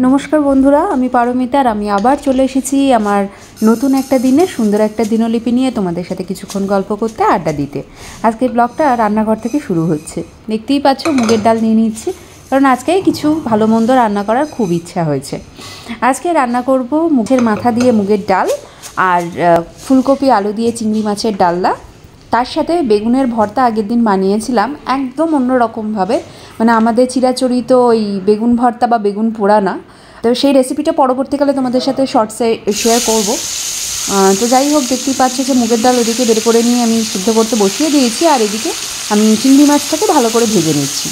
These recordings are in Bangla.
নমস্কার বন্ধুরা, আমি পারমিতা আর আমি আবার চলে এসেছি আমার নতুন একটা দিনে সুন্দর একটা দিনলিপি নিয়ে তোমাদের সাথে কিছুক্ষণ গল্প করতে, আড্ডা দিতে। আজকের ব্লগটা রান্নাঘর থেকে শুরু হচ্ছে। দেখতেই পাচ্ছ মুগের ডাল নিয়ে নিচ্ছি, কারণ আজকে কিছু ভালো মন্দ রান্না করার খুব ইচ্ছা হয়েছে। আজকে রান্না করব মুগের মাথা দিয়ে মুগের ডাল আর ফুলকপি আলু দিয়ে চিংড়ি মাছের ডালনা। তার সাথে বেগুনের ভর্তা আগের দিন বানিয়েছিলাম একদম অন্যরকমভাবে, মানে আমাদের চিরাচরিত ওই বেগুন ভর্তা বা বেগুন পোড়া না। তো সেই রেসিপিটা পরবর্তীকালে তোমাদের সাথে শর্টসে শেয়ার করব। তো যাই হোক, দেখতেই পাচ্ছ যে মুগের ডাল ওদিকে বের করে নিয়ে আমি সিদ্ধ করতে বসিয়ে দিয়েছি, আর এদিকে আমি চিংড়ি মাছটাকে ভালো করে ভেজে নিচ্ছি।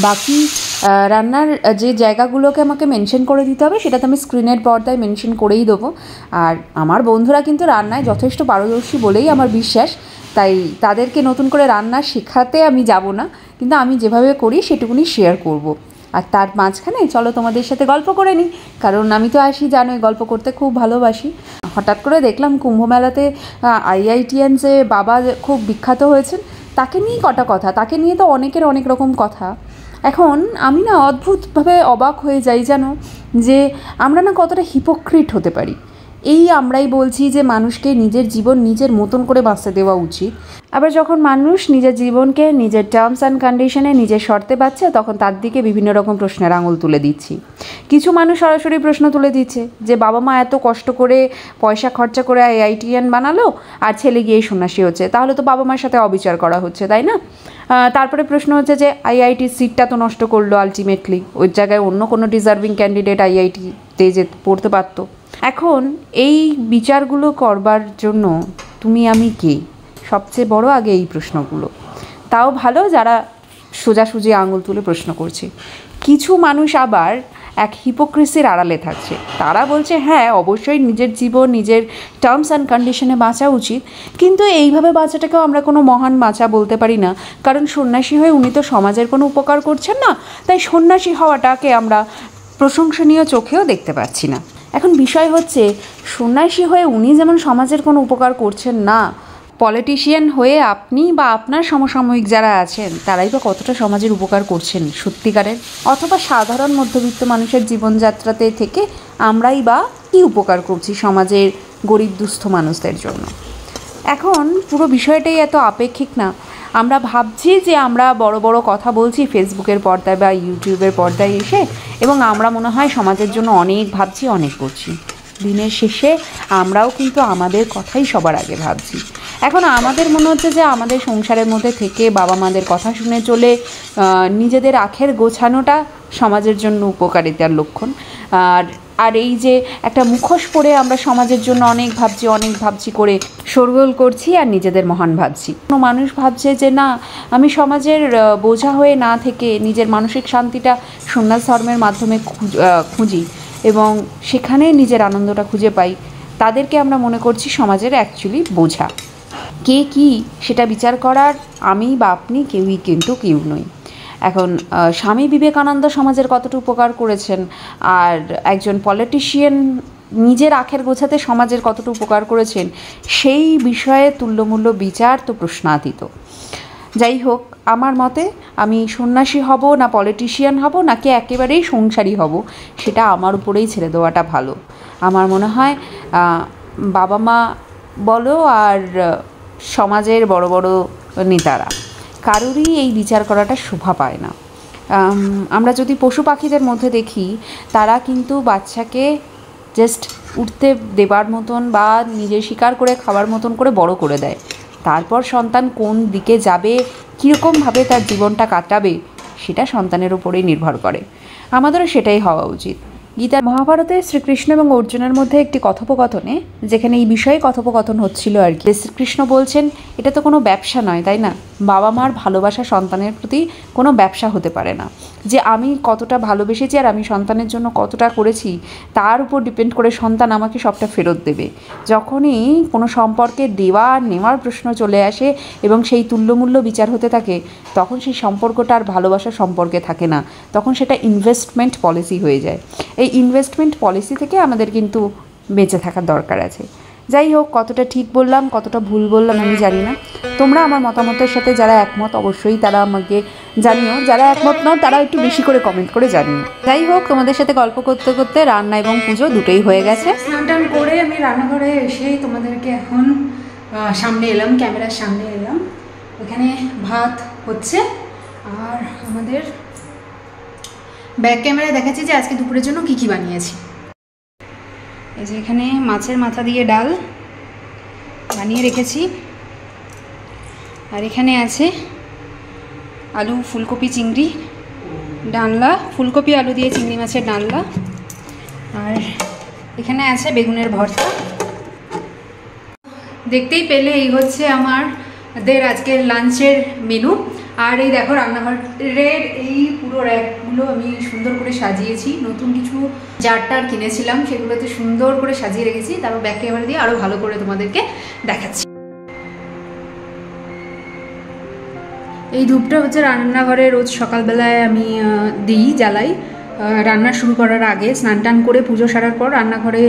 বাকি রান্নার যে জায়গাগুলোকে আমাকে মেনশন করে দিতে হবে সেটা তো আমি স্ক্রিনের পর্দায় মেনশন করেই দেবো। আর আমার বন্ধুরা কিন্তু রান্নায় যথেষ্ট পারদর্শী বলেই আমার বিশ্বাস, তাই তাদেরকে নতুন করে রান্না শেখাতে আমি যাব না, কিন্তু আমি যেভাবে করি সেটুকুনি শেয়ার করব। আর তার মাঝখানে চলো তোমাদের সাথে গল্প করে নিই, কারণ আমি তো জানোই গল্প করতে খুব ভালোবাসি। হঠাৎ করে দেখলাম কুম্ভমেলাতে IITian যে বাবা খুব বিখ্যাত হয়েছেন, তাকে নিয়েই কটা কথা, তাকে নিয়ে তো অনেকের অনেক রকম কথা। এখন আমি না অদ্ভুতভাবে অবাক হয়ে যাই জানো, যে আমরা না কতটা হিপোক্রিট হতে পারি। এই আমরাই বলছি যে মানুষকে নিজের জীবন নিজের মতন করে বাঁচতে দেওয়া উচিত, আবার যখন মানুষ নিজের জীবনকে নিজের টার্মস অ্যান্ড কন্ডিশনে নিজের শর্তে পাচ্ছে, তখন তার দিকে বিভিন্ন রকম প্রশ্নের আঙুল তুলে দিচ্ছি। কিছু মানুষ সরাসরি প্রশ্ন তুলে দিচ্ছে যে বাবা মা এত কষ্ট করে পয়সা খরচা করে IITian বানালো আর ছেলে গিয়ে সন্ন্যাসী হচ্ছে, তাহলে তো বাবা মার সাথে অবিচার করা হচ্ছে, তাই না? তারপরে প্রশ্ন হচ্ছে যে IITর সিটটা তো নষ্ট করলো আলটিমেটলি, ওই জায়গায় অন্য কোনো ডিজার্ভিং ক্যান্ডিডেট IITতে যে পড়তে পারতো। এখন এই বিচারগুলো করবার জন্য তুমি আমি কে? সবচেয়ে বড় আগে এই প্রশ্নগুলো। তাও ভালো যারা সোজাসুজি আঙুল তুলে প্রশ্ন করছে। কিছু মানুষ আবার এক হিপোক্রেসির আড়ালে থাকছে। তারা বলছে হ্যাঁ অবশ্যই নিজের জীবন নিজের টার্মস অ্যান্ড কন্ডিশনে বাঁচা উচিত, কিন্তু এইভাবে বাঁচাটাকেও আমরা কোনো মহান বাঁচা বলতে পারি না, কারণ সন্ন্যাসী হয়ে উনি তো সমাজের কোনো উপকার করছেন না, তাই সন্ন্যাসী হওয়াটাকে আমরা প্রশংসনীয় চোখেও দেখতে পাচ্ছি না। এখন বিষয় হচ্ছে, সন্ন্যাসী হয়ে উনি যেমন সমাজের কোনো উপকার করছেন না, পলিটিশিয়ান হয়ে আপনি বা আপনার সমসাময়িক যারা আছেন তারাই বা কতটা সমাজের উপকার করছেন সত্যিকারের? অথবা সাধারণ মধ্যবিত্ত মানুষের জীবনযাত্রাতে থেকে আমরাই বা কী উপকার করছি সমাজের গরিব দুস্থ মানুষদের জন্য? এখন পুরো বিষয়টাই এত আপেক্ষিক না? আমরা ভাবছি যে আমরা বড় বড় কথা বলছি ফেসবুকের পর্দায় বা ইউটিউবের পর্দায় এসে, এবং আমরা মনে হয় সমাজের জন্য অনেক ভাবছি, অনেক করছি। দিনের শেষে আমরাও কিন্তু আমাদের কথাই সবার আগে ভাবছি। এখন আমাদের মনে হচ্ছে যে আমাদের সংসারের মধ্যে থেকে বাবা মাদের কথা শুনে চলে নিজেদের আখের গোছানোটা সমাজের জন্য উপকারিতার লক্ষণ। আর এই যে একটা মুখোশ পরে আমরা সমাজের জন্য অনেক ভাবছি করে শোরগোল করছি আর নিজেদের মহান ভাবছি। কোনো মানুষ ভাবছে যে না, আমি সমাজের বোঝা হয়ে না থেকে নিজের মানসিক শান্তিটা সন্ন্যাস ধর্মের মাধ্যমে খুঁজি এবং সেখানে নিজের আনন্দটা খুঁজে পাই, তাদেরকে আমরা মনে করছি সমাজের অ্যাকচুয়ালি বোঝা। কে কী সেটা বিচার করার আমি বা আপনি কেউ নই। এখন স্বামী বিবেকানন্দ সমাজের কতটা উপকার করেছেন, আর একজন পলিটিশিয়ান নিজের আখের গোছাতে সমাজের কতটা উপকার করেছেন, সেই বিষয়ে তুল্যমূল্য বিচার তো প্রশ্নাতীত। যাই হোক, আমার মতে আমি সন্ন্যাসী হব না পলিটিশিয়ান হব নাকি একেবারেই সংসারী হব, সেটা আমার উপরেই ছেড়ে দেওয়াটা ভালো। আমার মনে হয় বাবা মা বলো আর সমাজের বড় বড় নেতারা কারোরই এই বিচার করাটা শোভা পায় না। আমরা যদি পশু পাখিদের মধ্যে দেখি, তারা কিন্তু বাচ্চাকে জাস্ট উঠতে দেবার মতন বা নিজে শিকার করে খাবার মতন করে বড় করে দেয়। তারপর সন্তান কোন দিকে যাবে, কীরকমভাবে তার জীবনটা কাটাবে, সেটা সন্তানের উপরেই নির্ভর করে। আমাদেরও সেটাই হওয়া উচিত। গীতা মহাভারতে শ্রীকৃষ্ণ এবং অর্জুনের মধ্যে একটি কথোপকথনে, যেখানে এই বিষয়ে কথোপকথন হচ্ছিল আর কি, শ্রীকৃষ্ণ বলছেন এটা তো কোনো ব্যবসা নয়, তাই না? বাবা মার ভালোবাসা সন্তানের প্রতি কোনো ব্যবসা হতে পারে না। যে আমি কতটা ভালোবেসেছি আর আমি সন্তানের জন্য কতটা করেছি তার উপর ডিপেন্ড করে সন্তান আমাকে সবটা ফেরত দেবে। যখনই কোনো সম্পর্কে দেওয়া নেওয়ার প্রশ্ন চলে আসে এবং সেই তুল্যমূল্য বিচার হতে থাকে, তখন সেই সম্পর্কটা আর ভালোবাসার সম্পর্কে থাকে না, তখন সেটা ইনভেস্টমেন্ট পলিসি হয়ে যায়। এই ইনভেস্টমেন্ট পলিসি থেকে আমাদের কিন্তু বেঁচে থাকার দরকার আছে। যাই হোক, কতটা ঠিক বললাম কতটা ভুল বললাম আমি জানি না। তোমরা আমার মতামতের সাথে যারা একমত অবশ্যই তারা আমাকে জানিও, যারা একমত নও তারা একটু বেশি করে কমেন্ট করে জানিও। যাই হোক, তোমাদের সাথে গল্প করতে করতে রান্না এবং পুজো দুটোই হয়ে গেছে। স্নান টান করে আমি রান্নাঘরে এসেই তোমাদেরকে এখন সামনে এলাম, ক্যামেরার সামনে এলাম। এখানে ভাত হচ্ছে আর আমাদের ব্যাক ক্যামেরায় দেখাচ্ছি যে আজকে দুপুরের জন্য কী কী বানিয়েছি। এই যে এখানে মাছের মাথা দিয়ে ডাল বানিয়ে রেখেছি, আর এখানে আছে আলু ফুলকপি চিংড়ি ডালনা, ফুলকপি আলু দিয়ে চিংড়ি মাছের ডালনা, আর এখানে আছে বেগুনের ভর্তা। দেখতেই পেলে এই হচ্ছে আমাদের আজকের লাঞ্চের মেনু। আর এই দেখো রান্নাঘরের এই পুরো র্যাকগুলো আমি সুন্দর করে সাজিয়েছি, নতুন কিছু জারটার কিনেছিলাম সেগুলোতে সুন্দর করে সাজিয়ে রেখেছি। তারপর ব্যাক ক্যামেরা দিয়ে আরও ভালো করে তোমাদেরকে দেখাচ্ছি। এই ধূপটা হচ্ছে রান্নাঘরে রোজ সকালবেলায় আমি দিই, জ্বালাই রান্না শুরু করার আগে, স্নান টান করে পুজো সারার পর রান্নাঘরে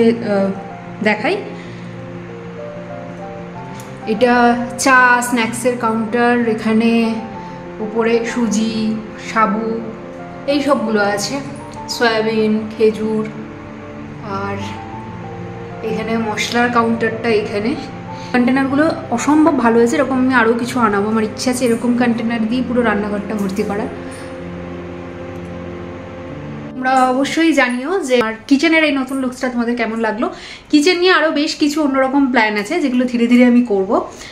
দেখাই। এটা চা স্ন্যাক্সের কাউন্টার, এখানে উপরে সুজি সাবু এই সবগুলো আছে, সয়াবিন খেজুর, আর এখানে মশলার কাউন্টারটা। এখানে কন্টেনারগুলো অসম্ভব ভালো হয়েছে, এরকম আমি আরও কিছু আনাবো, আমার ইচ্ছা আছে এরকম কন্টেনার দিয়ে পুরো রান্নাঘরটা ভর্তি করার। তোমরা অবশ্যই জানিও যে আমার কিচেনের এই নতুন লুকসটা তোমাদের কেমন লাগলো। কিচেন নিয়ে আরও বেশ কিছু অন্যরকম প্ল্যান আছে যেগুলো ধীরে ধীরে আমি করব,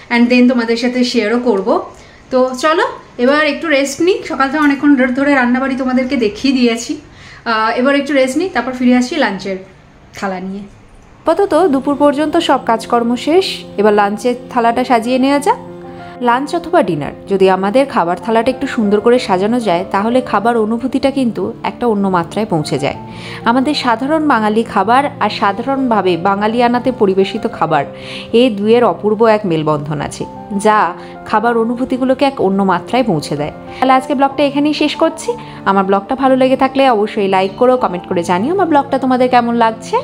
অ্যান্ড দেন তোমাদের সাথে শেয়ারও করব। তো চলো এবার একটু রেস্ট নিই, সকাল থেকে অনেকক্ষণ ধরে রান্নাবাড়ি তোমাদেরকে দেখিয়ে দিয়েছি, এবার একটু রেস্ট নিই, তারপর ফিরে আসছি লাঞ্চের থালা নিয়ে। আপাতত দুপুর পর্যন্ত সব কাজকর্ম শেষ, এবার লাঞ্চের থালাটা সাজিয়ে নেওয়া যাক। লাঞ্চ অথবা ডিনার যদি আমাদের খাবার থালাটা একটু সুন্দর করে সাজানো যায় তাহলে খাবার অনুভূতিটা কিন্তু একটা অন্য মাত্রায় পৌঁছে যায়। আমাদের সাধারণ বাঙালি খাবার আর সাধারণভাবে বাঙালিয়ানাতে পরিবেশিত খাবার, এই দুয়ের অপূর্ব এক মেলবন্ধন আছে যা খাবার অনুভূতিগুলোকে এক অন্য মাত্রায় পৌঁছে দেয়। তাহলে আজকে ব্লগটা এখানেই শেষ করছি। আমার ব্লগটা ভালো লেগে থাকলে অবশ্যই লাইক করো, কমেন্ট করে জানিও আমার ব্লগটা তোমাদের কেমন লাগছে।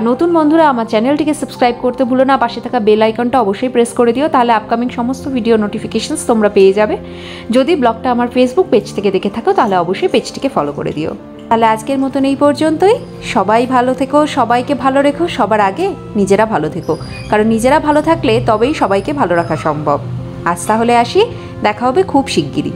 নতুন বন্ধুরা আমার চ্যানেলটিকে সাবস্ক্রাইব করতে ভুলো না, পাশে থাকা বেল আইকনটা অবশ্যই প্রেস করে দিও, তাহলে আপকামিং সমস্ত ভিডিও নোটিফিকেশনস তোমরা পেয়ে যাবে। যদি ব্লগটা আমার ফেসবুক পেজ থেকে দেখে থাকো তাহলে অবশ্যই পেজটিকে ফলো করে দিও। তাহলে আজকের মতন এই পর্যন্তই। সবাই ভালো থেকো, সবাইকে ভালো রেখো, সবার আগে নিজেরা ভালো থেকো, কারণ নিজেরা ভালো থাকলে তবেই সবাইকে ভালো রাখা সম্ভব। আজ তাহলে আসি, দেখা হবে খুব শিগগিরই।